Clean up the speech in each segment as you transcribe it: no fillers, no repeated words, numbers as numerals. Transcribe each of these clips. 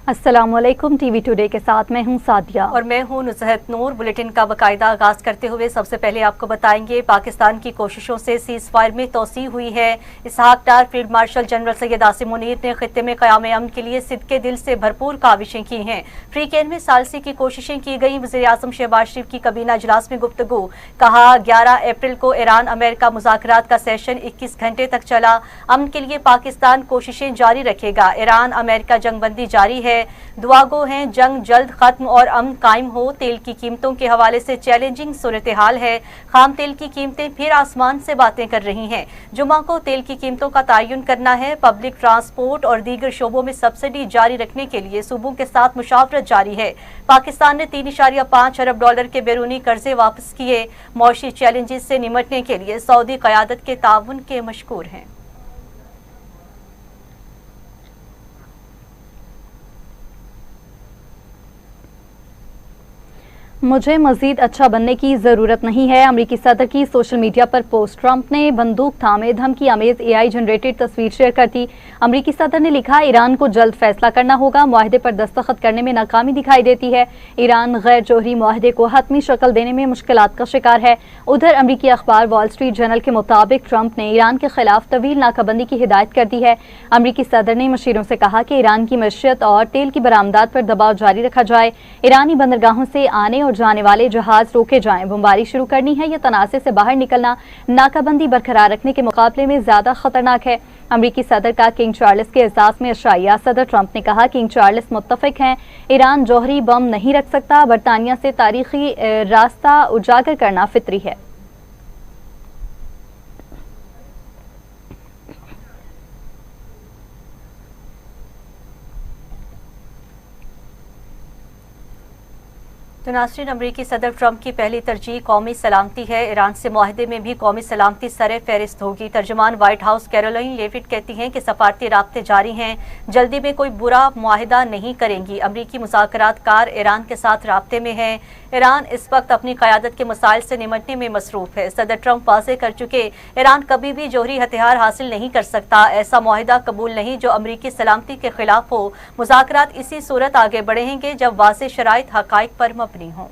अस्सलाम वालेकुम। TV today के साथ मैं हूं सादिया और मैं हूं नुसरत नूर। बुलेटिन का बाकायदा आगाज करते हुए सबसे पहले आपको बताएंगे पाकिस्तान की कोशिशों से सीज फायर में तोसी हुई है। Ishaq Dar field marshal general Syed Asim Munir ने खित्ते में क़याम अमन के लिए सिद्के दिल से भरपूर काविशें की हैं। फ्री कैन में सालसी की कोशिशें की गई। वज़ीर आज़म शहबाज शरीफ की कबीना इजलास में गुफ्तगू। कहा 11 अप्रैल को ईरान अमेरिका मुज़ाकरात का सेशन 21 घंटे तक चला। अमन के लिए पाकिस्तान कोशिशें जारी रखेगा। ईरान अमेरिका जंगबंदी जारी है। दुआ गो हैं जंग जल्द खत्म और अमन कायम हो। तेल की कीमतों के हवाले से चैलेंजिंग सूरत हाल है। खाम तेल की कीमतें फिर आसमान से बातें कर रही हैं। जुमा को तेल की कीमतों का तयन करना है। पब्लिक ट्रांसपोर्ट और दीगर शोबों में सब्सिडी जारी रखने के लिए सूबों के साथ मुशावरत जारी है। पाकिस्तान ने $3.5 अरब के बैरूनी कर्जे वापस किए। मौशी चैलेंजेस से निमटने के लिए सऊदी क़यादत के ताउन के मशकूर हैं। मुझे मजीद अच्छा बनने की ज़रूरत नहीं है। अमरीकी सदर की सोशल मीडिया पर पोस्ट। ट्रंप ने बंदूक थामे धमकी आमेज AI जनरेटेड तस्वीर शेयर कर दी। अमरीकी सदर ने लिखा, ईरान को जल्द फैसला करना होगा। मुआहदे पर दस्तखत करने में नाकामी दिखाई देती है। ईरान गैर जोहरी मुआहदे को हतमी शक्ल देने में मुश्किलात का शिकार है। उधर अमरीकी अखबार वॉल स्ट्रीट जर्नल के मुताबिक ट्रंप ने ईरान के खिलाफ तवील नाकाबंदी की हिदायत कर दी है। अमरीकी सदर ने मशीरों से कहा कि ईरान की मईशत और तेल की बरामदात पर दबाव जारी रखा जाए। ईरानी बंदरगाहों से आने और जाने वाले जहाज रोके जाएं। बमबारी शुरू करनी है या तनाज़े से बाहर निकलना नाकाबंदी बरकरार रखने के मुकाबले में ज्यादा खतरनाक है। अमरीकी सदर का किंग चार्ल्स के एहसास में अशाइया। सदर ट्रंप ने कहा, किंग चार्ल्स मुत्तफिक हैं, ईरान जौहरी बम नहीं रख सकता। बरतानिया से तारीखी रास्ता उजागर करना फितरी है। तो नाज़रीन, अमरीकी सदर ट्रंप की पहली तरजीह कौमी सलामती है। ईरान से मुआहदे में भी कौमी सलामती सरे फहरिस्त होगी। तर्जुमान व्हाइट हाउस कैरोलाइन लेविट कहती हैं कि सफारती राब्ते जारी हैं, जल्दी में कोई बुरा मुआहदा नहीं करेंगी। अमरीकी मुज़ाकरात कार ईरान के साथ राब्ते में हैं। ईरान इस वक्त अपनी क़यादत के मसाइल से निमटने में मसरूफ़ है। सदर ट्रंप वाज़ेह कर चुके, ईरान कभी भी जोहरी हथियार हासिल नहीं कर सकता। ऐसा मुआहदा कबूल नहीं जो अमरीकी सलामती के खिलाफ हो। मुज़ाकरात इसी सूरत आगे बढ़ेंगे जब वाज़ेह शराइत हक़ाइक़ पर मबनी हों।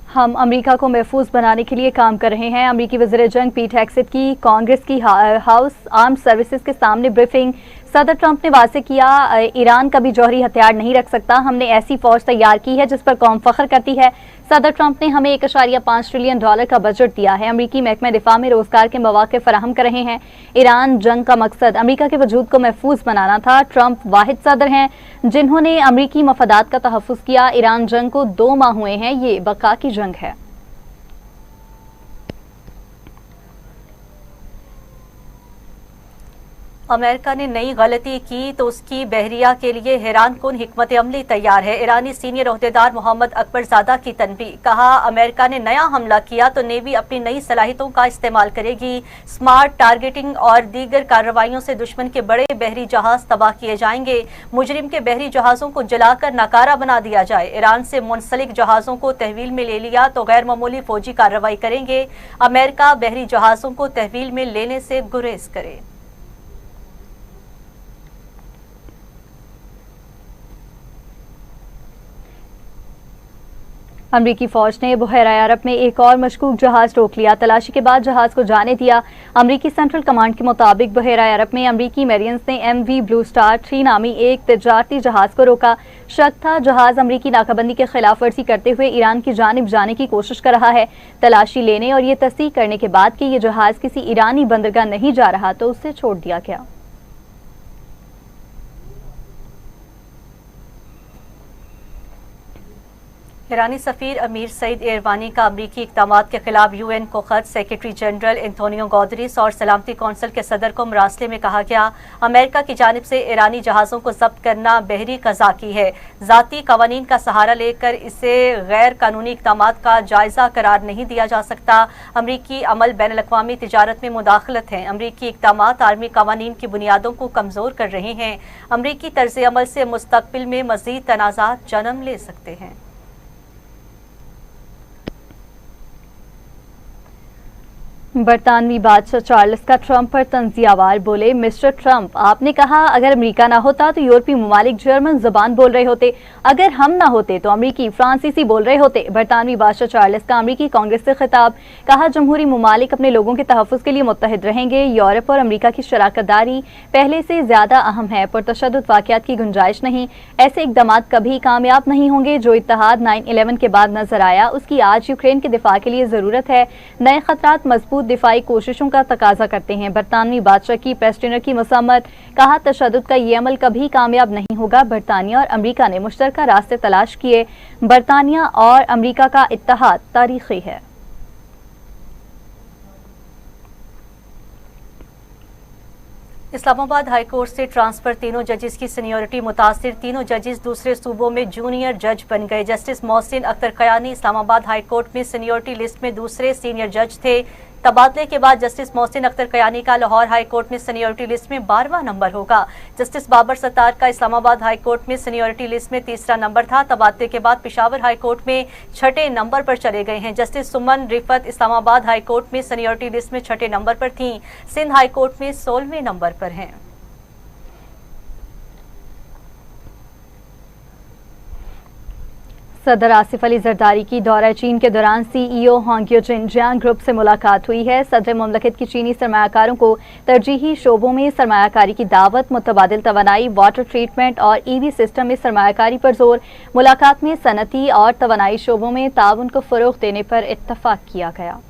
हम अमेरिका को महफूज बनाने के लिए काम कर रहे हैं। अमेरिकी वज़ीर जंग पीट हेगसेथ की कांग्रेस की हाउस आर्म्ड सर्विसेज के सामने ब्रीफिंग। सदर ट्रंप ने वाज़ेह किया, ईरान कभी जौहरी हथियार नहीं रख सकता। हमने ऐसी फौज तैयार की है जिस पर कौम फख्र करती है। सदर ट्रंप ने हमें $1.5 ट्रिलियन का बजट दिया है। अमरीकी महकमा दिफा में रोजगार के मौके फराहम कर रहे हैं। ईरान जंग का मकसद अमरीका के वजूद को महफूज बनाना था। ट्रंप वाहिद सदर हैं जिन्होंने अमरीकी मफादात का तहफ़्फ़ुज़ किया। ईरान जंग को 2 माह हुए हैं, ये बका की जंग है। अमेरिका ने नई गलती की तो उसकी बहरिया के लिए हैरान कुन हिकमत अमली तैयार है। ईरानी सीनियर ओहदेदार मोहम्मद अकबरजादा की तनबीह। कहा, अमेरिका ने नया हमला किया तो नेवी अपनी नई सलाहियतों का इस्तेमाल करेगी। स्मार्ट टारगेटिंग और दीगर कार्रवाइयों से दुश्मन के बड़े बहरी जहाज तबाह किए जाएंगे। मुजरिम के बहरी जहाज़ों को जलाकर नाकारा बना दिया जाए। ईरान से मुंसलिक जहाज़ों को तहवील में ले लिया तो गैर मामूली फौजी कार्रवाई करेंगे। अमेरिका बहरी जहाज़ों को तहवील में लेने से गुरेज करे। अमरीकी फौज ने बहरा अरब में एक और मशकूक जहाज रोक लिया। तलाशी के बाद जहाज को जाने दिया। अमरीकी सेंट्रल कमांड के मुताबिक बहरा अरब में अमरीकी मेरियंस ने MV ब्लू स्टार 3 नामी एक तिजारती जहाज को रोका। शक था जहाज अमरीकी नाकाबंदी के खिलाफ वर्जी करते हुए ईरान की जानिब जाने की कोशिश कर रहा है। तलाशी लेने और ये तस्दीक करने के बाद कि ये जहाज किसी ईरानी बंदरगाह नहीं जा रहा तो उसे छोड़ दिया गया। ईरानी सफ़ीर अमीर सईद एरवानी का अमरीकी इक़दामात के खिलाफ यूएन को ख़त, सेक्रेटरी जनरल एंटोनियो गुतेरेस और सलामती कौंसिल के सदर को मरासले में कहा गया। अमेरिका की जानिब से ईरानी जहाज़ों को जब्त करना बहरी क़ज़ाकी है। ज़ाती कवानीन का सहारा लेकर इसे गैर कानूनी इक़दामात का जायज़ा करार नहीं दिया जा सकता। अमरीकी अमल बैनुल-अक़वामी तिजारत में मुदाखलत है। अमरीकी इक़दामात आलमी कवानीन की बुनियादों को कमज़ोर कर रहे हैं। अमरीकी तर्ज़ अमल से मुस्तक़बिल में मज़ीद तनाज़ात जन्म ले सकते हैं। बरतानवी बादशाह चार्ल्स का ट्रंप पर तंज़ियावार बोले। मिस्टर ट्रंप, आपने कहा अगर अमेरिका ना होता तो यूरोपीय ममालिक जर्मन ज़बान बोल रहे होते, अगर हम ना होते तो अमरीकी फ्रांसीसी बोल रहे होते। बरतानवी बादशाह चार्ल्स का अमरीकी कांग्रेस से खिताब, कहा जमहूरी ममालिक अपने लोगों के तहफ़्फ़ुज़ के लिए मुत्तहिद रहेंगे। यूरोप और अमरीका की शराकतदारी पहले से ज़्यादा अहम है, पुरतशद्दुद वाक़यात की गुंजाइश नहीं। ऐसे इक़दामात कभी कामयाब नहीं होंगे। जो इत्तेहाद 9/11 के बाद नजर आया उसकी आज यूक्रेन के दिफा के लिए ज़रूरत है। नए ख़तरात मजबूत दिफाई कोशिशों का तकाजा करते हैं। बरतानवी बादशाह की प्रेस डिनर की मसम्मत, कहा तशद्दुद का ये अमल कभी कामयाब नहीं होगा। बरतानिया और अमरीका ने मुश्तरका रास्ते तलाश किए। बरतानिया और अमरीका का इत्तेहाद तारीखी है। इस्लामाबाद हाई कोर्ट से ट्रांसफर, तीनों जजेस की सीनियरिटी मुतासिर। तीनों जजेस दूसरे सूबों में जूनियर जज बन गए। Justice Mohsin Akhtar Kayani Islamabad high court में सीनियरिटी लिस्ट में दूसरे सीनियर जज थे। तबादले के बाद जस्टिस मोहसिन अख्तर कयानी का लाहौर हाई कोर्ट में सीनियरिटी लिस्ट में 12वां नंबर होगा। जस्टिस बाबर सत्तार का इस्लामाबाद हाई कोर्ट में सीनियरिटी लिस्ट में 3रा नंबर था। तबादले के बाद पेशावर हाई कोर्ट में 6ठे नंबर पर चले गए हैं। जस्टिस सुमन रिफत इस्लामाबाद हाई कोर्ट में सीनियरिटी लिस्ट में 6ठे नंबर पर थीं। सिंध हाई कोर्ट में 16वें नंबर पर हैं। सदर आसिफ अली जरदारी की दौरा चीन के दौरान CEO होंग्यो जिनजियांग ग्रुप से मुलाकात हुई है। सदर मुमलकत की चीनी सरमायाकारों को तरजीही शोबों में सरमायाकारी की दावत, मुतबादिल तवानाई, वाटर ट्रीटमेंट और EV सिस्टम में सरमायाकारी पर जोर। मुलाकात में सनती और तवानाई शोबों में ताउन को फरोग देने पर इत्तफाक किया गया।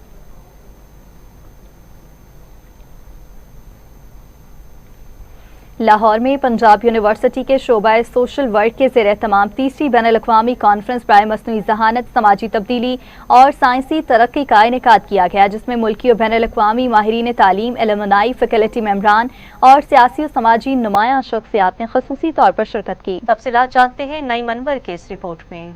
लाहौर में पंजाब यूनिवर्सिटी के शोबा सोशल वर्क के ज़ेर एहतमाम 3री बैनुल-अक़वामी कॉन्फ्रेंस बराए मस्नूई ज़हानत, समाजी तब्दीली और साइंसी तरक्की का इनेकाद किया गया, जिसमें मुल्की और बैनुल-अक़वामी माहिरीन तालीम, एलुमनाई, फैकल्टी मेंबरान और सियासी और समाजी नुमायां शख्सियात ने ख़ुसूसी तौर पर शिरकत की। तफसीलात जानते हैं नईम अनवर के इस रिपोर्ट में।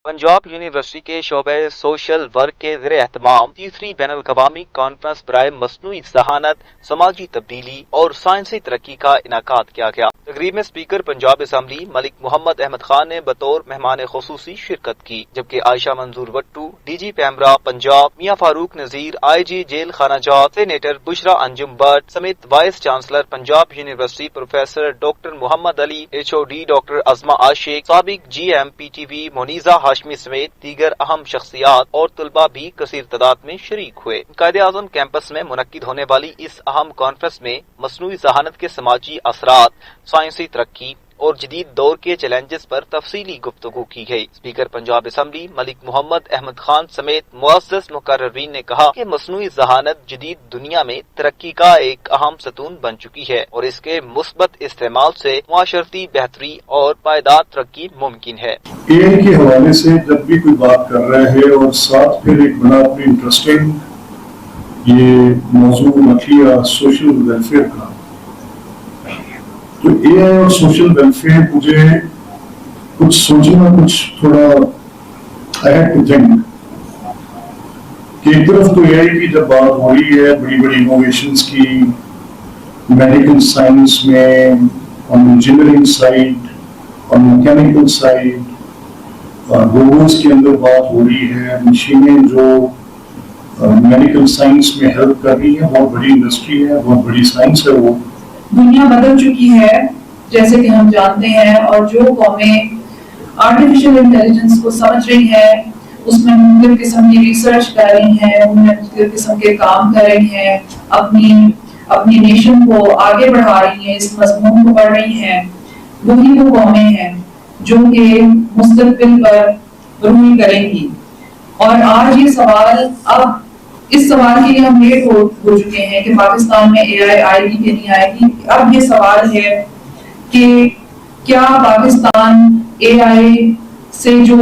पंजाब यूनिवर्सिटी के शोबे सोशल वर्क के ज़ेर एहतमाम 3री बैनुल-अक़वामी कॉन्फ्रेंस बराए मस्नूई ज़हानत, समाजी तब्दीली और साइंसी तरक्की का इनाकाद किया गया। तकरीब में स्पीकर पंजाब असम्बली मलिक मोहम्मद अहमद खान ने बतौर मेहमान खुसूसी शिरकत की, जबकि Ayesha Manzoor Wattoo, DG PEMRA Punjab, Mian Farooq Nazir, IG jail खाना जात, सेनेटर बुशरा अंजुम भट्ट समेत vice chancellor Punjab university professor doctor Mohammad Ali, HOD doctor Azma Ashiq, साबिक GM PTV मोनीजा हाशमी समेत दीगर अहम शख्सियात और तुलबा भी कसीर तादाद में शरीक हुए। कायदे-आज़म कैंपस में मुनक्किद होने वाली इस अहम कॉन्फ्रेंस में मसनूई ज़हानत के समाजी असरात, साइंसी तरक्की और जदीद दौर के चैलेंजेस पर तफसीली गुफ्तगू की गई। स्पीकर पंजाब असम्बली मलिक मोहम्मद अहमद खान समेत मुअज़्ज़ज़ मुकर्ररीन ने कहा कि मसनूई ज़हानत जदीद दुनिया में तरक्की का एक अहम सतून बन चुकी है और इसके मुस्बत इस्तेमाल से मुआशरती बेहतरी और पायदार तरक्की मुमकिन है। AI के हवाले से जब भी कोई बात कर रहा है और साथ फिर एक बड़ा इंटरेस्टिंग ये मौजूद रख लिया सोशल वेलफेयर का, तो AI और सोशल वेलफेयर मुझे कुछ सोचना, कुछ थोड़ा आई हैड टू थिंक कि एक तरफ तो AI की जब बात हो रही है बड़ी बड़ी इनोवेशंस की, मेडिकल साइंस में, on engineering side, on mechanical side, robots के अंदर बात हो रही है, मशीनें जो मेडिकल साइंस में हेल्प कर रही है, बहुत बड़ी इंडस्ट्री है, बहुत बड़ी साइंस है। वो दुनिया बदल चुकी है जैसे कि हम जानते हैं, और जो कौमें आर्टिफिशियल इंटेलिजेंस को समझ रही है उसमें मुख्तलिफ किस्म की रिसर्च कर रही हैं, उनमें मुख्तलिफ किस्म के काम कर रही हैं, अपनी नेशन को आगे बढ़ा रही हैं, इस मजमून को बढ़ रही हैं, वही वो कौमें हैं जो कि मुस्तकबिल पर रूल करेंगी। और आज ये सवाल, अब इस सवाल के लिए हम लेट हो चुके हैं कि पाकिस्तान में AI आएगी कि नहीं आएगी। अब ये सवाल है कि क्या पाकिस्तान AI से जो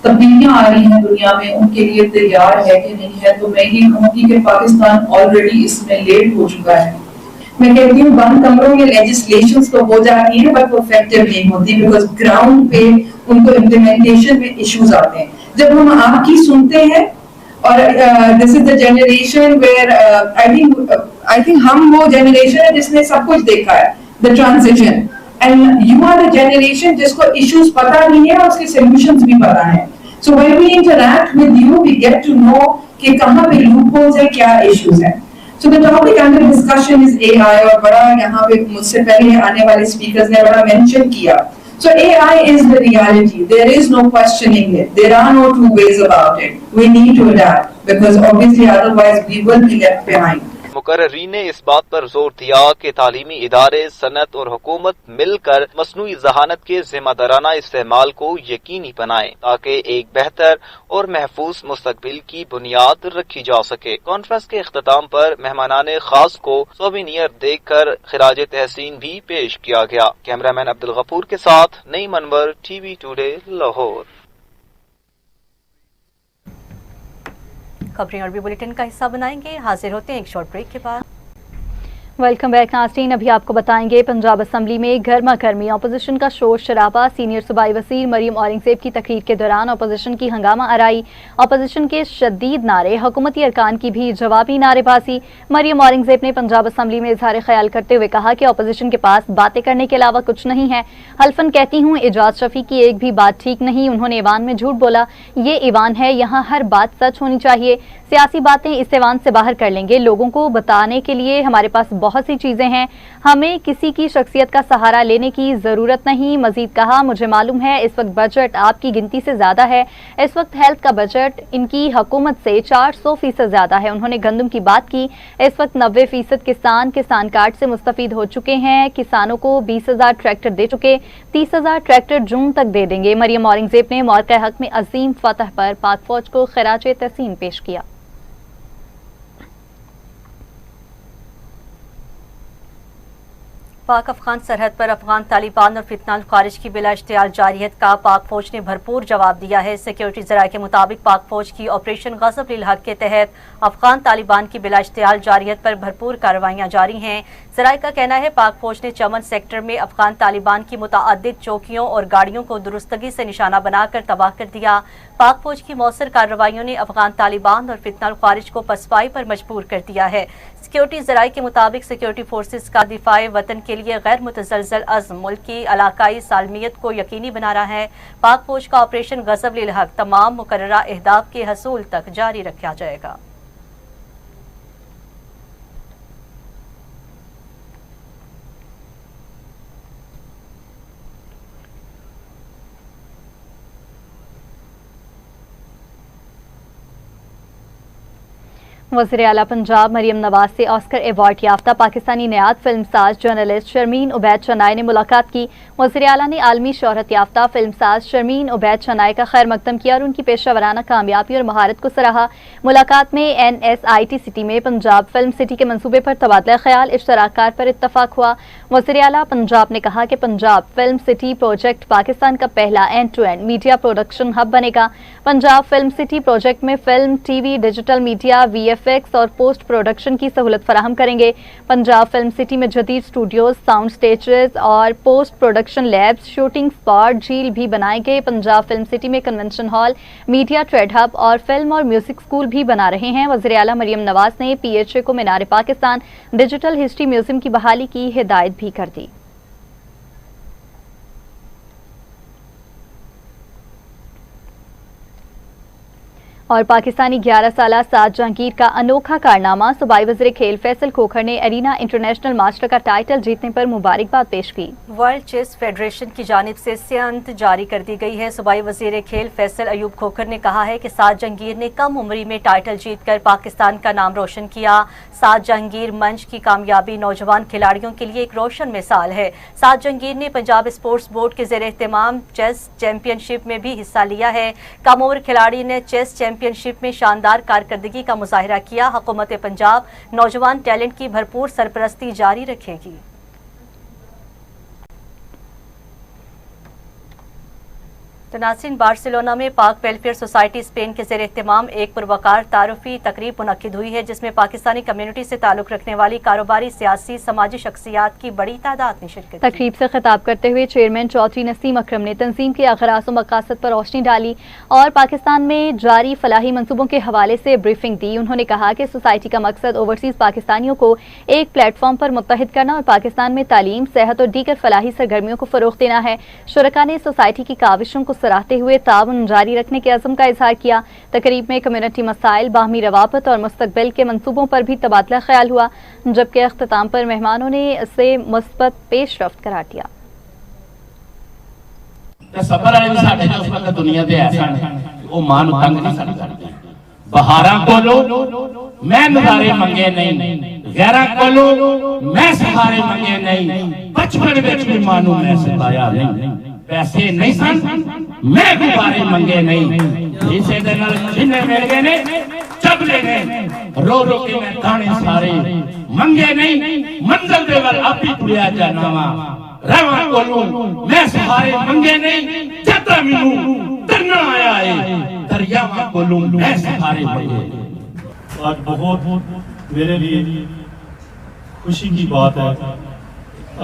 तब्दीलियां आ रही हैं दुनिया में उनके लिए तैयार है कि नहीं है। तो मैं ये कहूँगी कि पाकिस्तान ऑलरेडी इसमें लेट हो चुका है। मैं कहती हूँ बंद कमरों में लेजिस्लेशंस तो हो जाती हैं बट परफेक्टिव नहीं होती, बिकॉज ग्राउंड पे उनको इम्प्लीमेंटेशन में इश्यूज आते हैं। जब हम आपकी सुनते हैं और this is the generation where I think हम वो जनरेशन है जिसने सब कुछ देखा है, the transition, and you are the generation जिसको इश्यूज पता नहीं है और उसके सॉल्यूशंस भी पता है। So when we interact with you we get to know कि कहाँ पे लूपहोल्स है, क्या इश्यूज है। So the topic under discussion is AI, और बड़ा यहाँ पे मुझसे पहले आने वाले स्पीकर्स ने बड़ा मेंशन किया। So AI is the reality. There is no questioning it. There are no two ways about it. We need to adapt because obviously otherwise we will be left behind. मुकर्रीन ने इस बात पर जोर दिया कि तालीमी इदारे, सनत और हुकूमत मिलकर मसनूई ज़हानत के ज़िम्मेदाराना इस्तेमाल को यकीनी बनाएं ताकि एक बेहतर और महफूज मुस्तकबिल की बुनियाद रखी जा सके। कॉन्फ्रेंस के इख्तिताम पर मेहमानाने खास को सोवेनियर देकर खिराज तहसीन भी पेश किया गया। कैमरामैन अब्दुल गफूर के साथ नईम अनवर, TV टुडे, लाहौर। खबरें और भी बुलेटिन का हिस्सा बनाएंगे। हाजिर होते हैं एक शॉर्ट ब्रेक के बाद। वेलकम बैक नाज़रीन। अभी आपको बताएंगे पंजाब असम्बली में गर्मा गर्मी, अपोजिशन का शोर शराबा। सीनियर सूबाई वज़ीर मरियम औरंगज़ेब की तकरीर के दौरान अपोजिशन की हंगामा आराई, अपोजिशन के शदीद नारे, हुकूमती अरकान की भी जवाबी नारेबाजी। मरियम औरंगज़ेब ने पंजाब असम्बली में इजहार ख्याल करते हुए कहा कि अपोजिशन के पास बातें करने के अलावा कुछ नहीं है। हल्फन कहती हूँ एजाज शफी की एक भी बात ठीक नहीं। उन्होंने ईवान में झूठ बोला। ये ईवान है, यहाँ हर बात सच होनी चाहिए। सियासी बातें इस ईवान से बाहर कर लेंगे। लोगों को बताने के लिए हमारे पास बहुत सी चीजें हैं, हमें किसी की शख्सियत का सहारा लेने की जरूरत नहीं। मजीद कहा, मुझे मालूम है इस वक्त बजट आपकी गिनती से ज्यादा है। इस वक्त हेल्थ का बजट इनकी हुकूमत से 400% ज्यादा है। उन्होंने गंदम की बात की। इस वक्त 90% किसान कार्ड से मुस्तफीद हो चुके हैं। किसानों को 20,000 ट्रैक्टर दे चुके, 30,000 ट्रैक्टर जून तक दे देंगे। मरियम औरंगज़ेब ने मौक़े हक में अजीम फतह पर पाक फौज को खिराज तहसीन पेश किया। पाक अफगान सरहद पर अफगान तालिबान और फितनाल खारिज की बिला इश्तियाल जारियत का पाक फौज ने भरपूर जवाब दिया है। सिक्योरिटी ज़राए के मुताबिक पाक फौज की ऑपरेशन गज़ब लिल हक के तहत अफगान तालिबान की बिला इश्तियाल जारियत पर भरपूर कार्रवाइयाँ जारी हैं। ज़राए का कहना है पाक फौज ने चमन सेक्टर में अफगान तालिबान की मुतअद्दिद चौकियों और गाड़ियों को दुरुस्तगी से निशाना बनाकर तबाह कर दिया। पाक फौज की मौसर कार्रवाइयों ने अफगान तालिबान और फितनाल खारिज को पसपाई पर मजबूर कर दिया है। सिक्योरिटी ज़राए के मुताबिक सिक्योरिटी फोर्सेस का दिफाए वतन के लिए गैर मुतज़लज़ल अज़्म मुल्क की इलाकाई सालमियत को यकीनी बना रहा है। पाक फौज का ऑपरेशन गज़ब लिल हक तमाम मुकर्ररा अहदाफ के हसूल तक जारी रखा जाएगा। वज़ीर आला पंजाब मरियम नवाज से ऑस्कर अवार्ड याफ्ता पाकिस्तानी नयाद फिल्मसाज जर्नलिस्ट शर्मीन उबैद शनाई ने मुलाकात की। वज़ीर आला ने आलमी शोहरत याफ्ता फिल्मसाज शर्मीन उबैद शनाई का खैर मकदम किया और उनकी पेशा वराना कामयाबी और महारत को सराहा। मुलाकात में NSIT सिटी में पंजाब फिल्म सिटी के मनसूबे पर तबादला ख्याल इश्तराककार पर इत्तफाक हुआ। वज़ीर आला पंजाब ने कहा कि Punjab film city project Pakistan का पहला end to end media production hub बनेगा। पंजाब फिल्म सिटी प्रोजेक्ट में film, TV, digital media, VFX और पोस्ट प्रोडक्शन की सहूलत फराहम करेंगे। पंजाब फिल्म सिटी में जदीद स्टूडियोज, साउंड स्टेजेस और post production labs, shooting spot, झील भी बनाएंगे। पंजाब फिल्म सिटी में convention hall, media trade hub और फिल्म और म्यूजिक स्कूल भी बना रहे हैं। वज़ीर आला मरियम नवाज ने PHA को मीनार पाकिस्तान डिजिटल हिस्ट्री म्यूजियम की बहाली की हिदायत भी कर दी। اور پاکستانی 11 سالہ سعد جہانگیر کا انوکھا کارنامہ، صوبائی وزیر کھیل فیصل کھوکھر نے ایرینا انٹرنیشنل ماسٹر کا ٹائٹل جیتنے پر مبارکباد پیش کی۔ ورلڈ چیس فیڈریشن کی جانب سے سیانت جاری کر دی گئی ہے۔ صوبائی وزیر کھیل فیصل ایوب کھوکھر نے کہا ہے کہ سعد جہانگیر نے کم عمری میں ٹائٹل جیت کر پاکستان کا نام روشن کیا۔ سعد جہانگیر منچ کی کامیابی نوجوان کھلاڑیوں کے لیے ایک روشن مثال ہے۔ سعد جہانگیر نے پنجاب اسپورٹس بورڈ کے زیر اہتمام چیس چیمپئن شپ میں بھی حصہ لیا ہے۔ کم عمر کھلاڑی نے چیس چیمپئن شپ میں شاندار کارکردگی کا مظاہرہ کیا۔ حکومت پنجاب نوجوان ٹیلنٹ کی بھرپور سرپرستی جاری رکھے گی۔ ناظرین، بارسلونا میں پاک ویلفیئر سوسائٹی اسپین کے زیر اہتمام ایک پروقار تعارفی تقریب منعقد ہوئی ہے، جس میں پاکستانی کمیونٹی سے تعلق رکھنے والی کاروباری، سیاسی، سماجی شخصیات کی بڑی تعداد نے شرکت کی۔ تقریب سے خطاب کرتے ہوئے چیئرمین چودھری نسیم اکرم نے تنظیم کے اغراض و مقاصد پر روشنی ڈالی اور پاکستان میں جاری فلاحی منصوبوں کے حوالے سے بریفنگ دی۔ انہوں نے کہا کہ سوسائٹی کا مقصد اوورسیز پاکستانیوں کو ایک پلیٹ فارم پر متحد کرنا اور پاکستان میں تعلیم، صحت اور دیگر فلاحی سرگرمیوں کو فروغ دینا ہے۔ شرکاء نے سوسائٹی کی کاوشوں کو سراہتے ہوئے تعاون جاری رکھنے کے عزم کا اظہار کیا۔ تقریب میں کمیونٹی مسائل، باہمی روابط اور مستقبل کے منصوبوں پر بھی تبادلہ خیال ہوا، جبکہ اختتام پر مہمانوں نے اسے مثبت پیش رفت قرار دیا۔ سفر والے ساڈے جو اس وقت دنیا دے ایسا نے وہ ماں نوں تنگ نہیں کرتے۔ بہاراں کولو میں نظارے منگے نہیں، غیراں کولو میں سہارے منگے نہیں، بچپن وچ بھی ماں نوں میں ستایا نہیں، پیسے نہیں سن میں غبارے منگے نہیں، جسے دے نال جنے مل گئے نے جب لے نے رو رو کے میں دانے سارے منگے نہیں، منزل دے ول آپ ہی ٹریا جانا وا رواں کولو میں سہارے منگے نہیں، جد مینوں ترنا آیا ہے دریاواں کولو میں سہارے منگے۔ آج بہت میرے لیے خوشی کی بات ہے،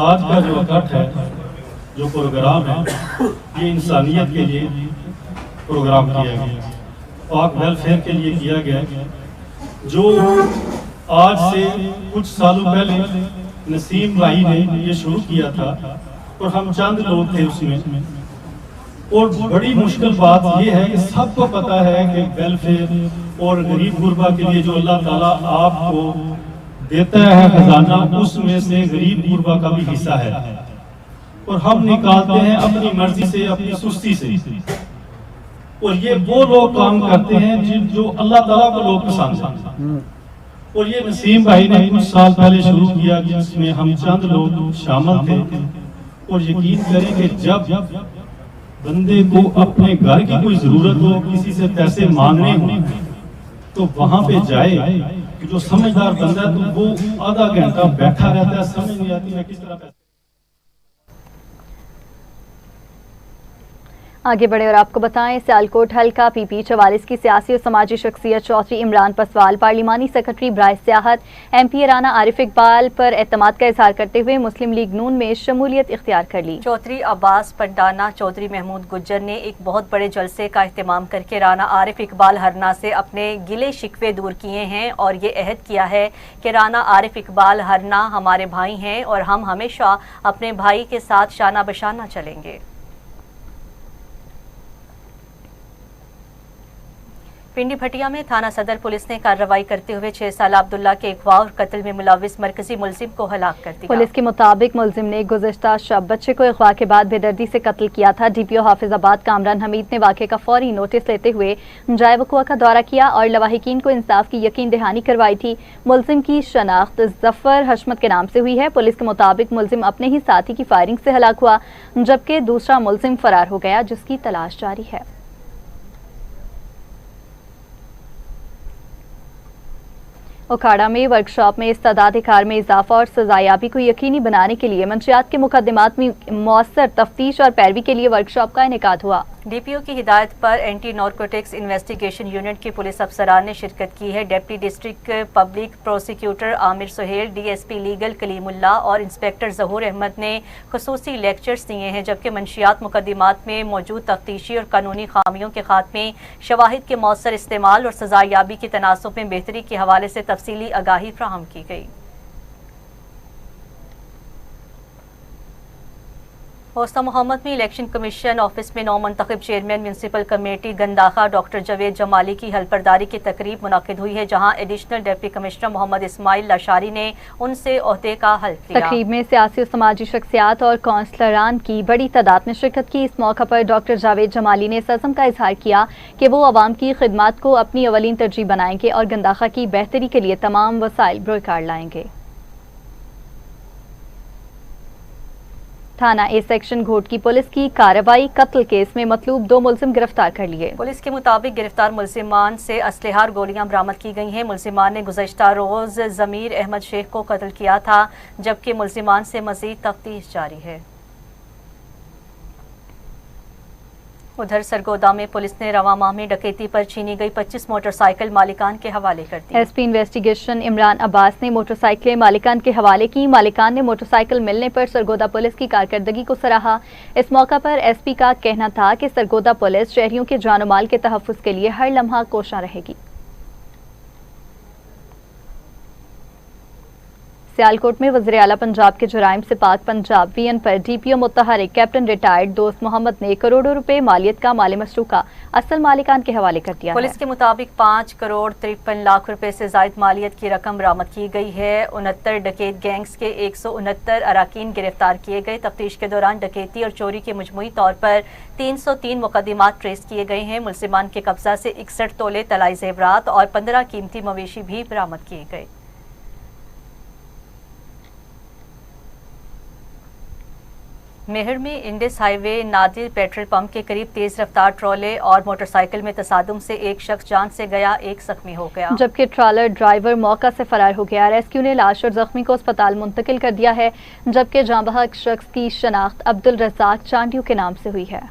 آج کا جو اکٹھ ہے، جو پروگرام ہے، یہ انسانیت کے لیے پروگرام کیا گیا، پاک ویلفیئر کے لیے کیا گیا، جو آج سے کچھ سالوں پہلے نسیم بھائی نے یہ شروع کیا تھا اور ہم چند لوگ تھے اس میں۔ اور بڑی مشکل بات یہ ہے کہ سب کو پتا ہے کہ ویلفیئر اور غریب غربا کے لیے جو اللہ تعالیٰ آپ کو دیتا ہے خزانہ، اس میں سے غریب غربا کا بھی حصہ ہے، اور ہم نکالتے ہیں اپنی مرضی سے، اپنی سستی سے، اور یہ وہ لوگ کام کرتے ہیں جو اللہ تعالیٰ کو لوگ پسند ہیں۔ اور یہ نسیم بھائی نے کچھ سال پہلے شروع کیا جس میں ہم چند لوگ شامل تھے، اور یقین کریں کہ جب بندے کو اپنے گھر کی کوئی ضرورت ہو، کسی سے پیسے مانگنے ہوں، تو وہاں پہ جائے، جو سمجھدار بندہ ہے تو وہ آدھا گھنٹہ بیٹھا رہتا ہے، سمجھ نہیں آتی ہے کس طرح پیسے۔ آگے بڑھے اور آپ کو بتائیں، سیالکوٹ حلقہ پی پی 44 کی سیاسی اور سماجی شخصیت چودھری عمران پسوال پارلیمانی سیکرٹری برائے سیاحت ایم پی رانا عارف اقبال پر اعتماد کا اظہار کرتے ہوئے مسلم لیگ نون میں شمولیت اختیار کر لی۔ چودھری عباس پنڈانا چودھری محمود گجر نے ایک بہت بڑے جلسے کا اہتمام کر کے رانا عارف اقبال ہرنا سے اپنے گلے شکوے دور کیے ہیں اور یہ عہد کیا ہے کہ رانا عارف اقبال ہرنا ہمارے بھائی ہیں اور ہم ہمیشہ اپنے بھائی کے ساتھ شانہ بشانہ چلیں گے۔ پنڈی بھٹیا میں تھانہ صدر پولیس نے کارروائی کرتے ہوئے 6 سالہ عبداللہ کے اغوا اور قتل میں ملوث مرکزی ملزم کو ہلاک کر دیا۔ پولیس کے مطابق ملزم نے گزشتہ شب بچے کو اغوا کے بعد بے دردی سے قتل کیا تھا۔ ڈی پی او حافظ آباد کامران حمید نے واقعے کا فوری نوٹس لیتے ہوئے جائے وقوع کا دورہ کیا اور لواحقین کو انصاف کی یقین دہانی کروائی تھی۔ ملزم کی شناخت ظفر حشمت کے نام سے ہوئی ہے۔ پولیس کے مطابق ملزم اپنے ہی ساتھی کی فائرنگ سے ہلاک ہوا، جبکہ دوسرا ملزم فرار ہو گیا جس کی تلاش جاری ہے۔ اکھاڑا میں ورکشاپ میں استعداد کار میں اضافہ اور سزایابی کو یقینی بنانے کے لیے منشیات کے مقدمات میں مؤثر تفتیش اور پیروی کے لیے ورکشاپ کا انعقاد ہوا۔ ڈی پی او کی ہدایت پر اینٹی نارکوٹکس انویسٹیگیشن یونٹ کے پولیس افسران نے شرکت کی ہے۔ Deputy district public prosecutor Amir Sohail, D S P legal Kaleem Ullah اور انسپیکٹر ظہور احمد نے خصوصی لیکچرز دیے ہیں، جبکہ منشیات مقدمات میں موجود تفتیشی اور قانونی خامیوں کے خاتمے، شواہد کے مؤثر استعمال اور سزایابی کے تناسب میں بہتری کے حوالے سے تفصیلی آگاہی فراہم کی گئی۔ होस्ता मोहम्मद में इलेक्शन कमीशन ऑफिस में नौ मुंतखब chairman municipal committee Gandakha doctor Javed Jamali की हलफबरदारी की तकरीब मुनाकिद हुई है, जहां additional deputy commissioner Mohammad Ismail Lashari ने उनसे ओहदे का हल्फ लिया। तकरीब में सियासी और समाजी शख्सियात और कौंसलरान की बड़ी तादाद ने शिरकत की। इस मौका पर डॉक्टर जावेद जमाली ने इस अज़्म का इजहार किया कि वो अवाम की खिदमत को अपनी अवलीन तरजीह बनाएंगे और गंदाखा की बेहतरी के लिए तमाम वसाइल बरकार लाएंगे। थाना ए सेक्शन घोट की पुलिस की कार्रवाई, कत्ल केस में मतलूब 2 मुलजिम गिरफ्तार कर लिए। पुलिस के मुताबिक गिरफ्तार मुलजिमान से असलहा और गोलियां बरामद की गई हैं। मुलजिमान ने गुज़श्ता रोज ज़मीर अहमद शेख को कत्ल किया था, जबकि मुलजिमान से मजीद तफ्तीश जारी है। उधर सरगोदा में पुलिस ने रवा माह में डकैती पर छीनी गई 25 मोटरसाइकिल मालिकान के हवाले कर दी। एसपी इन्वेस्टिगेशन इमरान अब्बास ने मोटरसाइकिलें मालिकान के हवाले की। मालिकान ने मोटरसाइकिल मिलने पर सरगोदा पुलिस की कारकर्दगी को सराहा। इस मौका पर एसपी का कहना था कि सरगोदा पुलिस शहरियों के जान माल के तहफ़्फ़ुज़ के लिए हर लम्हा कोशां रहेगी। सियालकोट में वज़ीर आला पंजाब के जुराइम से पाक पंजाब वीएन पर डीपीओ मुतहरिक कैप्टन रिटायर्ड दोस्त मोहम्मद ने करोड़ों रुपए मालियत का माल मशरूका असल मालिकान के हवाले कर दिया। पुलिस के मुताबिक 5 करोड़ 53 लाख रुपए से जायद मालियत की रकम बरामद की गई है। 69 डकैत गैंग्स के 169 अराकीन गिरफ्तार किए गए। तफ्तीश के दौरान डकैती और चोरी के मजमूई तौर पर 303 मुकदमात ट्रेस किए गए हैं। मुलजिमान के कब्जा से 61 तोले तलाई जेवरात और 15 कीमती मवेशी भी बरामद किए गए। मेहर में Indus highway Nadir petrol pump के करीब तेज रफ्तार ट्रॉले और मोटरसाइकिल में तसादुम से एक शख्स जान से गया, एक जख्मी हो गया, जबकि ट्रॉलर ड्राइवर मौका से फरार हो गया। रेस्क्यू ने लाश और जख्मी को अस्पताल मुंतकिल कर दिया है, जबकि जाँ बहक शख्स की शनाख्त अब्दुल रज़ाक चांडियों के नाम से हुई है।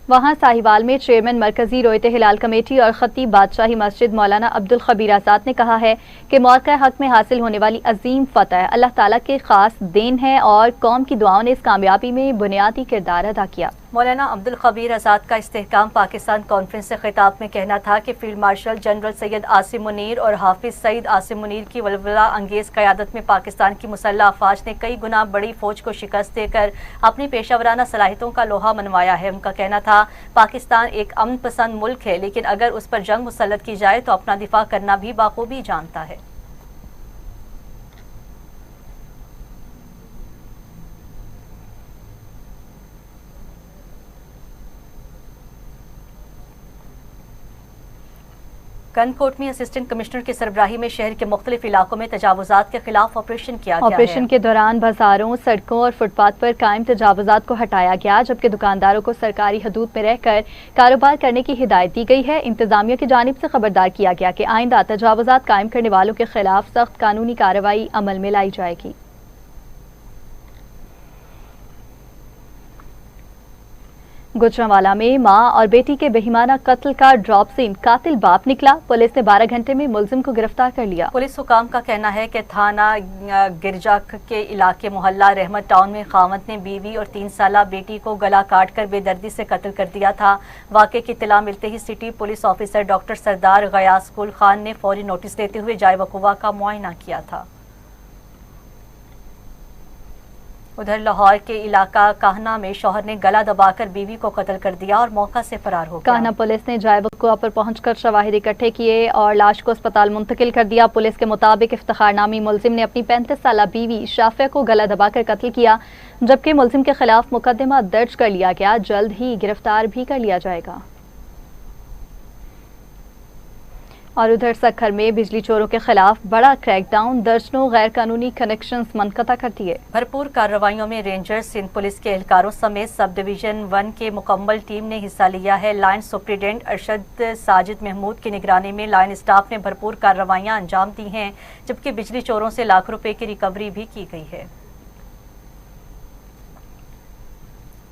वहां साहिवाल में चेयरमैन मरकजी रोयत हिलाल कमेटी और खतीब बादशाही मस्जिद मौलाना अब्दुल खबीर आजाद ने कहा है कि मौत का हक में हासिल होने वाली अजीम फतह अल्लाह ताला के खास देन है और कौम की दुआओं ने इस कामयाबी में बुनियादी किरदार अदा किया। मौलाना अब्दुल खबीर आजाद का इस्तेहकाम पाकिस्तान कॉन्फ्रेंस से खिताब में कहना था कि field marshal general Syed Asim Munir और हाफिज सईद आसिम मुनीर की वलवला अंगेज क़यादत में पाकिस्तान की मुसल्लह अफवाज ने कई गुना बड़ी फौज को शिकस्त देकर अपनी पेशावराना सलाहियतों का लोहा मनवाया है। उनका कहना था, पाकिस्तान एक अमन पसंद मुल्क है, लेकिन अगर उस पर जंग मुसल्लत की जाए तो अपना दिफा करना भी बाखूबी जानता है। गनकोट में असिस्टेंट कमिश्नर की सरबराही में शहर के मुख्तलिफ इलाकों में तजावुजात के खिलाफ ऑपरेशन किया गया। ऑपरेशन के दौरान बाजारों, सड़कों और फुटपाथ पर कायम तजावुजात को हटाया गया, जबकि दुकानदारों को सरकारी हदूद में रहकर कारोबार करने की हिदायत दी गई है। इंतजामिया की जानिब से खबरदार किया गया कि आइंदा तजावुजात कायम करने वालों के खिलाफ सख्त कानूनी कार्रवाई अमल में लाई जाएगी। गुजरांवाला में मां और बेटी के बेहिमाना कत्ल का ड्रॉप सीन, कातिल बाप निकला। पुलिस ने 12 घंटे में मुलजिम को गिरफ्तार कर लिया। पुलिस हुकाम का कहना है कि थाना गिरजा के इलाके मोहल्ला रहमत टाउन में खावंद ने बीवी और 3 साला बेटी को गला काट कर बेदर्दी से कत्ल कर दिया था। वाक़े की इत्तला मिलते ही सिटी पुलिस ऑफिसर डॉक्टर सरदार गयास कुल खान ने फौरी नोटिस देते हुए जाए वक़ुआ का मुआयना किया था। उधर लाहौर के इलाका काहना में शौहर ने गला दबाकर बीवी को कत्ल कर दिया और मौका से फरार हो गया। काहना पुलिस ने जाए वक़ुआ पर पहुंचकर शवाहिद इकट्ठे किए और लाश को अस्पताल मुंतकिल कर दिया। पुलिस के मुताबिक इफ्तिखार नामी मुलजिम ने अपनी 35 साला बीवी शाफिया को गला दबाकर कत्ल किया, जबकि मुलजिम के खिलाफ मुकदमा दर्ज कर लिया गया। जल्द ही गिरफ्तार भी कर लिया जाएगा। और उधर सखर में बिजली चोरों के खिलाफ बड़ा क्रैकडाउन, दर्जनों गैर कानूनी कनेक्शंस मुनक़ता कर दिए। भरपूर कार्रवाइयों में रेंजर्स, सिंध पुलिस के एहलकारों समेत सब डिवीजन 1 के मुकम्मल टीम ने हिस्सा लिया है। लाइन सुप्रिटेंडेंट अरशद साजिद महमूद की निगरानी में लाइन स्टाफ ने भरपूर कार्रवाइयां अंजाम दी हैं, जबकि बिजली चोरों से लाख रुपए की रिकवरी भी की गई है।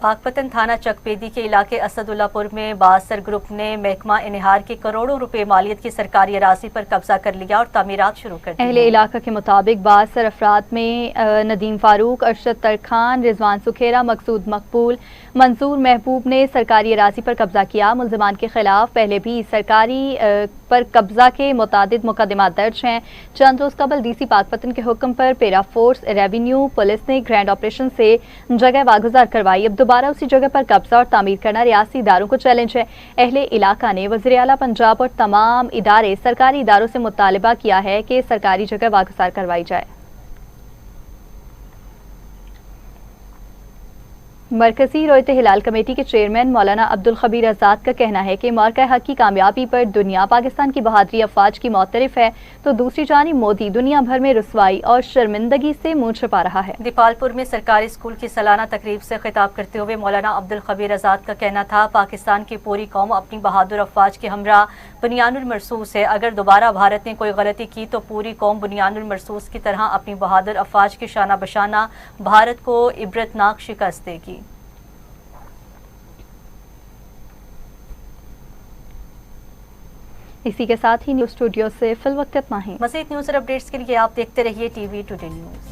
पाकपतन थाना चकपेदी के इलाके असदुल्लापुर में बासर ग्रुप ने महकमा इनहार के करोड़ों रुपए मालियत की सरकारी अराजी पर कब्जा कर लिया और तामीरात शुरू कर दी। अहले इलाका के मुताबिक बासर अफराद में नदीम फारूक, अरशद तरखान, रिजवान सुखेरा, मकसूद मकबूल, मंसूर महबूब ने सरकारी अराजी पर कब्जा किया। मुल्जिमान के खिलाफ पहले भी सरकारी पर कब्जा के मुतादिद मुकदमात दर्ज हैं। चंद रोज कबल डीसी पाकपतन के हुक्म पर पेरा फोर्स, रेवेन्यू, पुलिस ने ग्रैंड ऑपरेशन से जगह वागुजार करवाई। अब दोबारा उसी जगह पर कब्जा और तामीर करना रियासी इदारों को चैलेंज है। अहले इलाका ने वज़ीर आला पंजाब और तमाम इदारे सरकारी इदारों से मुतालबा किया है कि सरकारी जगह वागुजार करवाई जाए। मरकजी रोयत हिलाल कमेटी के चेयरमैन मौलाना अब्दुल खबीर आज़ाद का कहना है कि मार्का हक की कामयाबी पर दुनिया पाकिस्तान की बहादुरी अफवाज की मोतरफ है, तो दूसरी जानिब मोदी दुनिया भर में रुसवाई और शर्मिंदगी से मुंह छुपा रहा है। दीपालपुर में सरकारी स्कूल की सालाना तकरीब से खिताब करते हुए मौलाना अब्दुल खबीर आज़ाद का कहना था, पाकिस्तान की पूरी कौम अपनी बहादुर अफवाज के हमरा बुनियानुल मरसूस है। अगर दोबारा भारत ने कोई गलती की तो पूरी कौम बुनियानुल मरसूस की तरह अपनी बहादुर अफवाज की शाना बशाना भारत को इबरतनाक शिकस्त देगी। इसी के साथ ही न्यूज़ स्टूडियो से फिल वक्त इतना ही। मज़ीद न्यूज़ और अपडेट्स के लिए आप देखते रहिए टीवी टुडे न्यूज़।